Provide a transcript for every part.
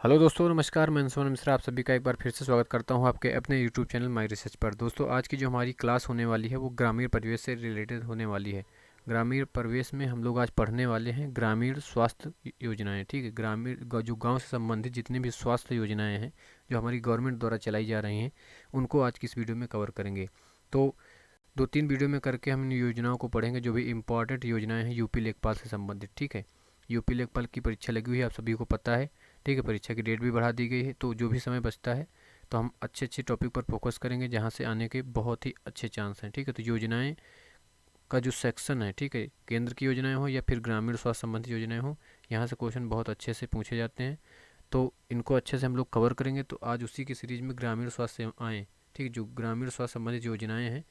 Hello दोस्तों, नमस्कार। मैं सोनम मिश्रा आप सभी का एक बार फिर से स्वागत करता हूं आपके अपने यूट्यूब चैनल माई रिसर्च पर। दोस्तों, आज की जो हमारी क्लास होने वाली है वो ग्रामीण परिवेश से रिलेटेड होने वाली है। ग्रामीण परिवेश में हम लोग आज पढ़ने वाले हैं ग्रामीण स्वास्थ्य योजनाएं। ठीक है, जो गांव से संबंधित जितनी भी स्वास्थ्य योजनाएं हैं जो हमारी गवर्नमेंट द्वारा चलाई जा रही हैं, उनको आज की इस वीडियो में कवर करेंगे। तो 2-3 वीडियो में करके हम इन योजनाओं को पढ़ेंगे जो भी इंपॉर्टेंट योजनाएं हैं यूपी लेखपाल से संबंधित। ठीक है, यूपी लेखपाल की परीक्षा लगी हुई है, आप सभी को पता है। ठीक है, परीक्षा की डेट भी बढ़ा दी गई है, तो जो भी समय बचता है तो हम अच्छे अच्छे टॉपिक पर फोकस करेंगे जहाँ से आने के बहुत ही अच्छे चांस हैं। ठीक है, तो योजनाएं का जो सेक्शन है, ठीक है, केंद्र की योजनाएं हो या फिर ग्रामीण स्वास्थ्य संबंधी योजनाएं हो, यहाँ से क्वेश्चन बहुत अच्छे से पूछे जाते हैं। तो इनको अच्छे से हम लोग कवर करेंगे। तो आज उसी की सीरीज में ग्रामीण स्वास्थ्य सेवाएं, ठीक है, जो ग्रामीण स्वास्थ्य संबंधित योजनाएं हैं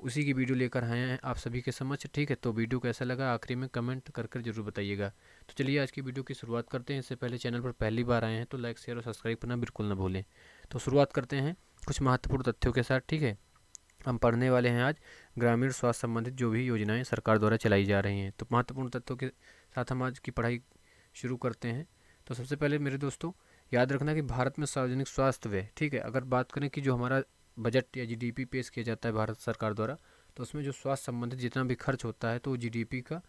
उसी की वीडियो लेकर आए हैं आप सभी के समक्ष। ठीक है, तो वीडियो कैसा लगा आखिरी में कमेंट कर कर जरूर बताइएगा। तो चलिए आज की वीडियो की शुरुआत करते हैं। इससे पहले चैनल पर पहली बार आए हैं तो लाइक शेयर और सब्सक्राइब करना बिल्कुल ना भूलें। तो शुरुआत करते हैं कुछ महत्वपूर्ण तथ्यों के साथ। ठीक है, हम पढ़ने वाले हैं आज ग्रामीण स्वास्थ्य संबंधित जो भी योजनाएं सरकार द्वारा चलाई जा रही हैं। तो महत्वपूर्ण तथ्यों के साथ हम आज की पढ़ाई शुरू करते हैं। तो सबसे पहले मेरे दोस्तों याद रखना कि भारत में सार्वजनिक स्वास्थ्य व्यय, ठीक है, अगर बात करें कि जो हमारा बजट या जीडीपी पेश किया जाता है भारत सरकार द्वारा, तो उसमें जो स्वास्थ्य संबंधित जितना भी खर्च होता है तो वो जीडीपी का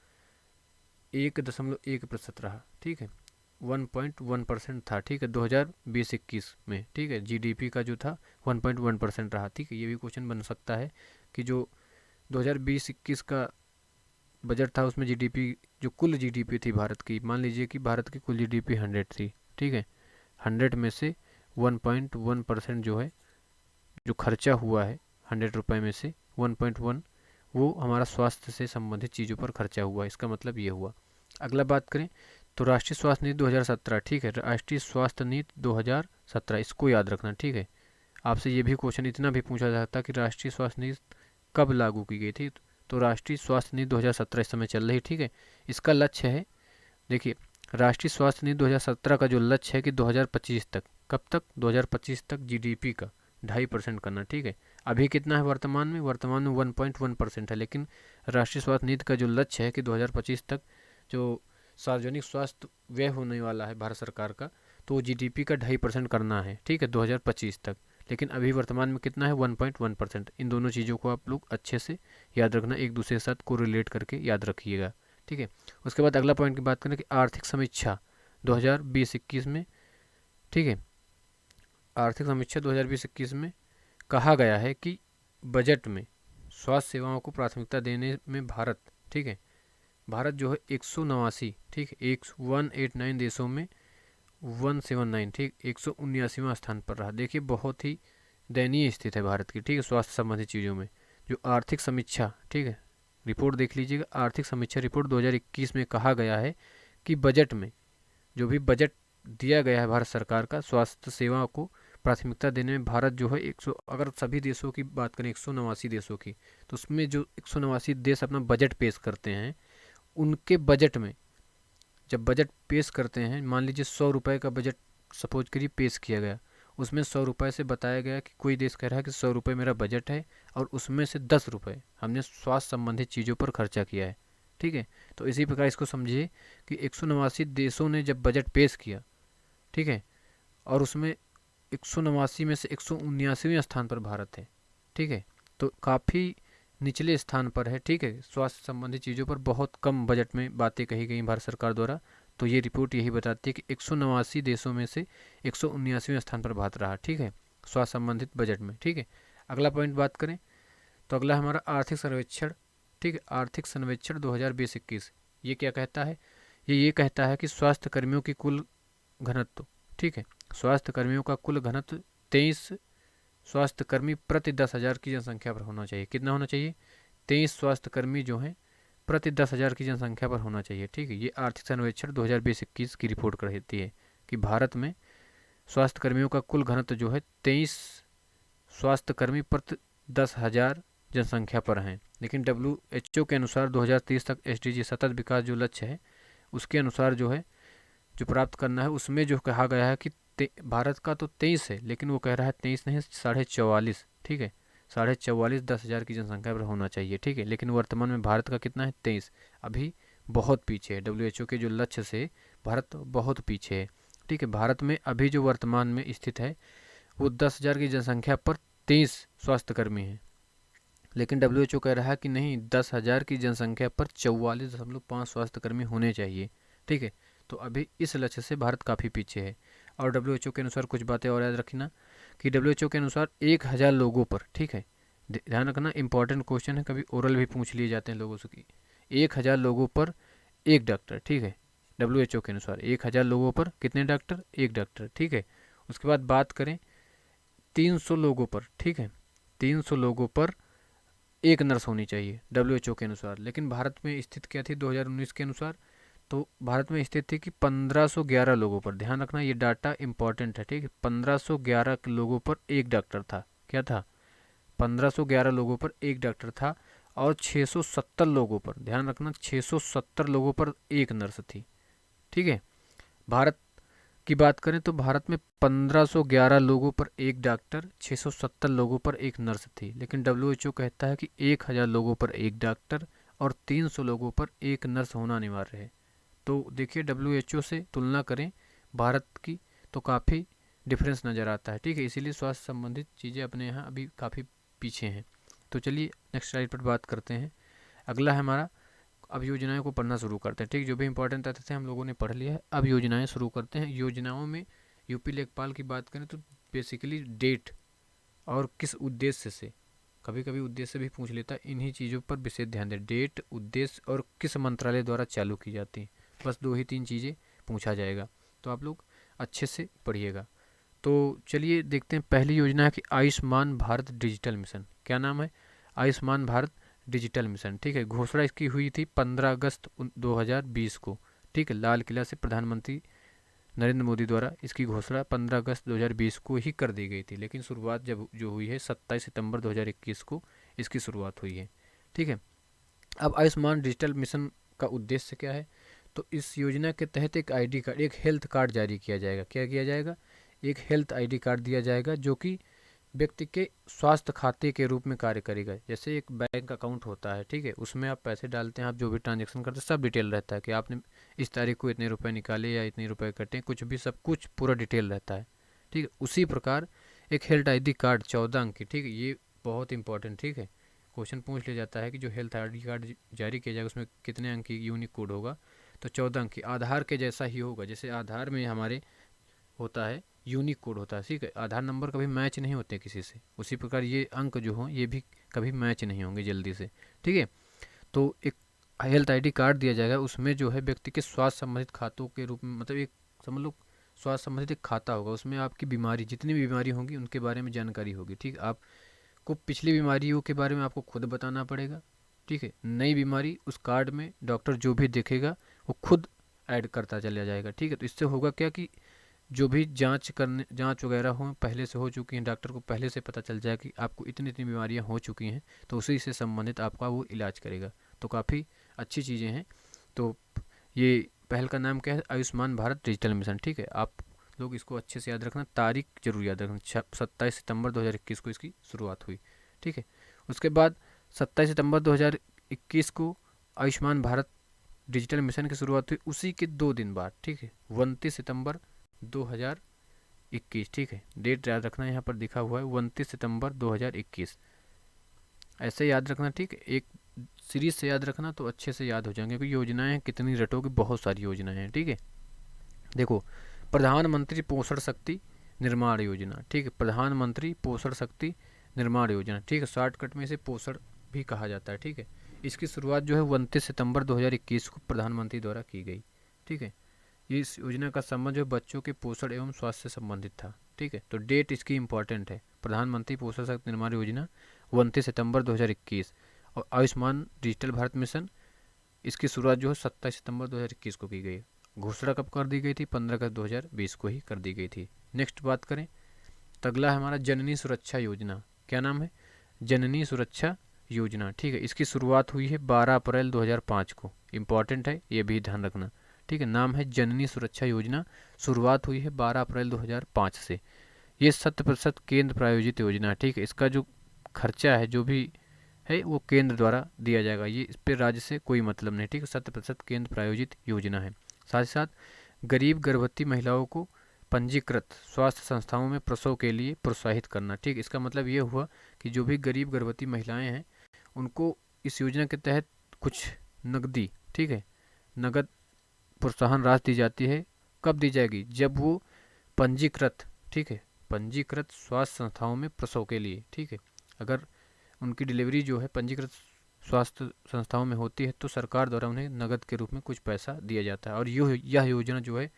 1.1% रहा। ठीक है, 1.1% था। ठीक है, 2020-21 में। ठीक है, जीडीपी का जो था 1.1% रहा। ठीक है, ये भी क्वेश्चन बन सकता है कि जो 2020-21 का बजट था उसमें जीडीपी, जो कुल जीडीपी थी भारत की, मान लीजिए कि भारत की कुल जीडीपी 100 थी। ठीक है, 100 में से 1.1% जो है, जो खर्चा हुआ है 100 रुपये में से 1.1, वो हमारा स्वास्थ्य से संबंधित चीज़ों पर खर्चा हुआ। इसका मतलब ये हुआ। अगला बात करें तो राष्ट्रीय स्वास्थ्य नीति 2017। ठीक है, राष्ट्रीय स्वास्थ्य नीति 2017, इसको याद रखना। ठीक है, आपसे ये भी क्वेश्चन इतना भी पूछा जाता कि राष्ट्रीय स्वास्थ्य नीति कब लागू की गई थी। तो राष्ट्रीय स्वास्थ्य नीति 2017 इस समय चल रही। ठीक है, इसका लक्ष्य है, देखिए, राष्ट्रीय स्वास्थ्य नीति 2017 का जो लक्ष्य है कि 2025 तक, कब तक, 2025 तक जीडीपी का 2.5% करना। ठीक है, अभी कितना है वर्तमान में 1.1% है, लेकिन राष्ट्रीय स्वास्थ्य नीति का जो लक्ष्य है कि 2025 तक जो सार्वजनिक स्वास्थ्य व्यय होने वाला है भारत सरकार का, तो जीडीपी का 2.5% करना है। ठीक है, 2025 तक, लेकिन अभी वर्तमान में कितना है, 1.1%। इन दोनों चीज़ों को आप लोग अच्छे से याद रखना, एक दूसरे के साथ को रिलेट करके याद रखिएगा। ठीक है, उसके बाद अगला पॉइंट की बात करें कि आर्थिक समीक्षा 2020-21 में। ठीक है, आर्थिक समीक्षा 2020-21 में कहा गया है कि बजट में स्वास्थ्य सेवाओं को प्राथमिकता देने में भारत, ठीक है, भारत जो है 189, ठीक है, 189 देशों में 179, ठीक, 179वां स्थान पर रहा। देखिए, बहुत ही दयनीय स्थिति है भारत की। ठीक है, स्वास्थ्य संबंधित चीज़ों में जो आर्थिक समीक्षा, ठीक है, रिपोर्ट देख लीजिएगा, आर्थिक समीक्षा रिपोर्ट 2021 में कहा गया है कि बजट में, जो भी बजट दिया गया है भारत सरकार का स्वास्थ्य सेवा को प्राथमिकता देने में, भारत जो है 100, अगर सभी देशों की बात करें 189 देशों की, तो उसमें जो 189 देश अपना बजट पेश करते हैं, उनके बजट में जब बजट पेश करते हैं, मान लीजिए 100 रुपये का बजट सपोज करिए पेश किया गया, उसमें 100 रुपये से बताया गया कि कोई देश कह रहा है कि 100 रुपये मेरा बजट है और उसमें से 10 रुपये हमने स्वास्थ्य संबंधित चीज़ों पर खर्चा किया है। ठीक है, तो इसी प्रकार इसको समझिए कि 189 देशों ने जब बजट पेश किया, ठीक है, और उसमें 189 में से 179वें स्थान पर भारत है। ठीक है, तो काफ़ी निचले स्थान पर है। ठीक है, स्वास्थ्य संबंधी चीज़ों पर बहुत कम बजट में बातें कही गई भारत सरकार द्वारा। तो ये रिपोर्ट यही बताती है कि 189 देशों में से 179वें स्थान पर भारत रहा। ठीक है, स्वास्थ्य संबंधित बजट में। ठीक है, अगला पॉइंट बात करें तो अगला हमारा आर्थिक सर्वेक्षण। ठीक है, आर्थिक सर्वेक्षण 2020-21 ये क्या कहता है, ये कहता है कि स्वास्थ्य कर्मियों की कुल घनत्व, ठीक है, स्वास्थ्य कर्मियों का कुल घनत्व 23 स्वास्थ्य कर्मी प्रति 10,000 की जनसंख्या पर होना चाहिए। कितना होना चाहिए, 23 स्वास्थ्य कर्मी जो हैं प्रति 10,000 की जनसंख्या पर होना चाहिए। ठीक है, ये आर्थिक सर्वेक्षण 2020-21 की रिपोर्ट कहती है कि भारत में स्वास्थ्य कर्मियों का कुल घनत्व जो है 23 स्वास्थ्य कर्मी प्रति 10,000 जनसंख्या पर हैं। लेकिन WHO के अनुसार 2030 तक SDG सतत विकास जो लक्ष्य है उसके अनुसार जो है, जो प्राप्त करना है, उसमें जो कहा गया है कि भारत का तो 23 है, लेकिन वो कह रहा है 23 नहीं, 44.5। ठीक है, 44.5 10,000 की जनसंख्या पर होना चाहिए। ठीक है, लेकिन वर्तमान में भारत का कितना है, 23। अभी बहुत पीछे है WHO के जो लक्ष्य से, भारत बहुत पीछे है। ठीक है। भारत में अभी जो वर्तमान में स्थित है वो 10,000 की जनसंख्या पर 30 स्वास्थ्यकर्मी हैं, लेकिन WHO कह रहा है कि नहीं, 10,000 की जनसंख्या पर 44.5 स्वास्थ्यकर्मी होने चाहिए, ठीक है। तो अभी इस लक्ष्य से भारत काफ़ी पीछे है। और WHO के अनुसार कुछ बातें और याद रखना कि WHO के अनुसार 1,000 लोगों पर, ठीक है, ध्यान रखना, इंपॉर्टेंट क्वेश्चन है, कभी ओरल भी पूछ लिए जाते हैं लोगों से कि 1,000 लोगों पर एक डॉक्टर, ठीक है। WHO के अनुसार 1,000 लोगों पर कितने डॉक्टर? एक डॉक्टर, ठीक है। उसके बाद बात करें 300 लोगों पर, ठीक है, 300 लोगों पर एक नर्स होनी चाहिए WHO के अनुसार। लेकिन भारत में स्थित क्या थी 2019 के अनुसार? तो भारत में स्थित थी कि 1511 लोगों पर, ध्यान रखना ये डाटा इंपॉर्टेंट है, ठीक है, 1511 लोगों पर एक डॉक्टर था। क्या था? 1511 लोगों पर एक डॉक्टर था। और 670 लोगों पर, ध्यान रखना, 670 लोगों पर एक नर्स थी, ठीक है। भारत की बात करें तो भारत में 1511 लोगों पर एक डॉक्टर, 670 लोगों पर एक नर्स थी। लेकिन WHO कहता है कि 1,000 लोगों पर एक डॉक्टर और 300 लोगों पर एक नर्स होना अनिवार्य है। तो देखिए WHO से तुलना करें भारत की तो काफ़ी डिफरेंस नज़र आता है, ठीक है। इसीलिए स्वास्थ्य संबंधित चीज़ें अपने यहाँ अभी काफ़ी पीछे हैं। तो चलिए नेक्स्ट स्लाइड पर बात करते हैं। अगला है हमारा, अब योजनाओं को पढ़ना शुरू करते हैं, ठीक। जो भी इंपॉर्टेंट तथ्य थे हम लोगों ने पढ़ लिया है, अब योजनाएं शुरू करते हैं। योजनाओं में यूपी लेखपाल की बात करें तो बेसिकली डेट और किस उद्देश्य से, कभी कभी उद्देश्य भी पूछ लेता है, इन्हीं चीज़ों पर विशेष ध्यान दें। डेट, उद्देश्य और किस मंत्रालय द्वारा चालू की जाती है, बस 2 ही 3 चीज़ें पूछा जाएगा, तो आप लोग अच्छे से पढ़िएगा। तो चलिए देखते हैं। पहली योजना है कि आयुष्मान भारत डिजिटल मिशन। क्या नाम है? आयुष्मान भारत डिजिटल मिशन, ठीक है। घोषणा इसकी हुई थी 15 अगस्त 2020 को, ठीक है। लाल किला से प्रधानमंत्री नरेंद्र मोदी द्वारा इसकी घोषणा 15 अगस्त 2020 को ही कर दी गई थी, लेकिन शुरुआत जब जो हुई है 27 सितंबर 2021 को इसकी शुरुआत हुई है, ठीक है। अब आयुष्मान डिजिटल मिशन का उद्देश्य क्या है? तो इस योजना के तहत एक ID कार्ड, एक हेल्थ कार्ड जारी किया जाएगा। क्या किया जाएगा? एक हेल्थ ID कार्ड दिया जाएगा जो कि व्यक्ति के स्वास्थ्य खाते के रूप में कार्य करेगा। जैसे एक बैंक अकाउंट होता है, ठीक है, उसमें आप पैसे डालते हैं, आप जो भी ट्रांजेक्शन करते हैं सब डिटेल रहता है कि आपने इस तारीख को इतने रुपए निकाले या इतने रुपए कटे, कुछ भी, सब कुछ पूरा डिटेल रहता है, ठीक है। उसी प्रकार एक हेल्थ ID कार्ड 14 अंक की, ठीक है, ये बहुत इंपॉर्टेंट, ठीक है, क्वेश्चन पूछ लिया जाता है कि जो हेल्थ ID कार्ड जारी किया जाएगा उसमें कितने अंक की यूनिक कोड होगा? तो 14 अंक की, आधार के जैसा ही होगा। जैसे आधार में हमारे होता है यूनिक कोड होता है, ठीक है, आधार नंबर कभी मैच नहीं होते किसी से, उसी प्रकार ये अंक जो हों ये भी कभी मैच नहीं होंगे जल्दी से, ठीक है। तो एक हेल्थ ID कार्ड दिया जाएगा, उसमें जो है व्यक्ति के स्वास्थ्य संबंधित खातों के रूप में, मतलब एक समझ लो स्वास्थ्य संबंधित एक खाता होगा, उसमें आपकी बीमारी, जितनी भी बीमारी होंगी उनके बारे में जानकारी होगी, ठीक। आपको पिछली बीमारियों के बारे में आपको खुद बताना पड़ेगा, ठीक है। नई बीमारी उस कार्ड में डॉक्टर जो भी देखेगा वो खुद ऐड करता चला जाएगा, ठीक है। तो इससे होगा क्या कि जो भी जांच वगैरह हो पहले से हो चुकी हैं, डॉक्टर को पहले से पता चल जाए कि आपको इतनी इतनी बीमारियां हो चुकी हैं, तो उसी से संबंधित आपका वो इलाज करेगा। तो काफ़ी अच्छी चीज़ें हैं। तो ये पहल का नाम क्या है? आयुष्मान भारत डिजिटल मिशन, ठीक है। आप लोग इसको अच्छे से याद रखना, तारीख जरूर याद रखना, 27 सितंबर 2021 को इसकी शुरुआत हुई, ठीक है। उसके बाद 27 सितंबर 2021 को आयुष्मान भारत डिजिटल मिशन की शुरुआत हुई, उसी के 2 दिन बाद, ठीक है, 29 सितंबर 2021, ठीक है, डेट याद रखना, यहाँ पर दिखा हुआ है 29 सितंबर 2021, ऐसे याद रखना, ठीक है। एक सीरीज से याद रखना तो अच्छे से याद हो जाएंगे, क्योंकि योजनाएं कितनी रटोगी, बहुत सारी योजनाएं हैं, ठीक है। देखो, प्रधानमंत्री पोषण शक्ति निर्माण योजना, ठीक है, प्रधानमंत्री पोषण शक्ति निर्माण योजना, ठीक है, शॉर्टकट में इसे पोषण भी कहा जाता है, ठीक है। इसकी शुरुआत जो है 29 सितंबर 2021 को प्रधानमंत्री द्वारा की गई, ठीक है। इस योजना का संबंध जो बच्चों के पोषण एवं स्वास्थ्य से संबंधित था, ठीक है। तो डेट इसकी इंपॉर्टेंट है, प्रधानमंत्री पोषण शक्ति निर्माण योजना 29 सितंबर 2021। और आयुष्मान डिजिटल भारत मिशन, इसकी शुरुआत जो है 27 सितंबर 2021 को की गई। घोषणा कब कर दी गई थी? 15 अगस्त 2020 को ही कर दी गई थी। नेक्स्ट बात करें तो अगला है हमारा जननी सुरक्षा योजना। क्या नाम है? जननी सुरक्षा योजना, ठीक है। इसकी शुरुआत हुई है 12 अप्रैल 2005 को, इंपॉर्टेंट है, ये भी ध्यान रखना, ठीक है। नाम है जननी सुरक्षा योजना, शुरुआत हुई है 12 अप्रैल 2005 से। ये 100% केंद्र प्रायोजित योजना है, ठीक है। इसका जो खर्चा है जो भी है वो केंद्र द्वारा दिया जाएगा, ये इस पर राज्य से कोई मतलब नहीं, ठीक है। 100% केंद्र प्रायोजित योजना है। साथ ही साथ गरीब गर्भवती महिलाओं को पंजीकृत स्वास्थ्य संस्थाओं में प्रसव के लिए प्रोत्साहित करना। ठीक, इसका मतलब ये हुआ कि जो भी गरीब गर्भवती महिलाएं हैं उनको इस योजना के तहत कुछ नकदी, ठीक है, नगद प्रोत्साहन राशि दी जाती है। कब दी जाएगी? जब वो पंजीकृत, ठीक है, पंजीकृत स्वास्थ्य संस्थाओं में प्रसव के लिए, ठीक है, अगर उनकी डिलीवरी जो है पंजीकृत स्वास्थ्य संस्थाओं में होती है तो सरकार द्वारा उन्हें नगद के रूप में कुछ पैसा दिया जाता है। और यह योजना जो है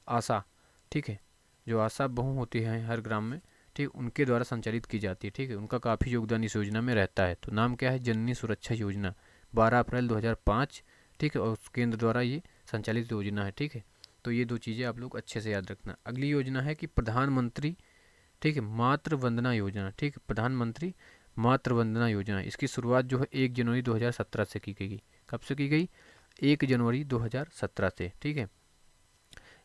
आशा, ठीक है, जो आशा बहू होती है हर ग्राम में, ठीक, उनके द्वारा संचालित की जाती है। ठीक है, उनका काफ़ी योगदान इस योजना में रहता है। तो नाम क्या है? जननी सुरक्षा योजना, 12 अप्रैल 2005, ठीक है, और केंद्र द्वारा ये संचालित योजना है। ठीक है, तो ये दो चीज़ें आप लोग अच्छे से याद रखना। अगली योजना है कि प्रधानमंत्री, ठीक है, मातृ वंदना योजना। ठीक है, प्रधानमंत्री मातृ वंदना योजना, इसकी शुरुआत जो है 1 जनवरी 2017 से की गई। कब से की गई? 1 जनवरी 2017 से। ठीक है,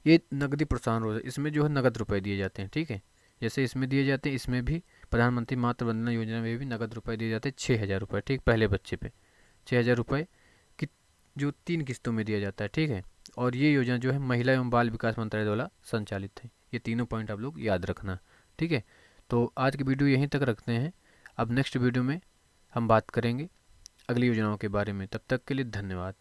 ये नकदी प्रोत्साहन रोज, इसमें जो है नगद रुपए दिए जाते हैं। ठीक है, जैसे इसमें दिए जाते हैं, इसमें भी प्रधानमंत्री मातृ वंदना योजना में भी नगद रुपए दिए जाते हैं 6,000 रुपये। ठीक, पहले बच्चे पे 6,000 रुपये की जो 3 किस्तों में दिया जाता है। ठीक है, और ये योजना जो है महिला एवं बाल विकास मंत्रालय द्वारा संचालित है। ये तीनों पॉइंट आप लोग याद रखना। ठीक है, तो आज की वीडियो यहीं तक रखते हैं। अब नेक्स्ट वीडियो में हम बात करेंगे अगली योजनाओं के बारे में। तब तक के लिए धन्यवाद।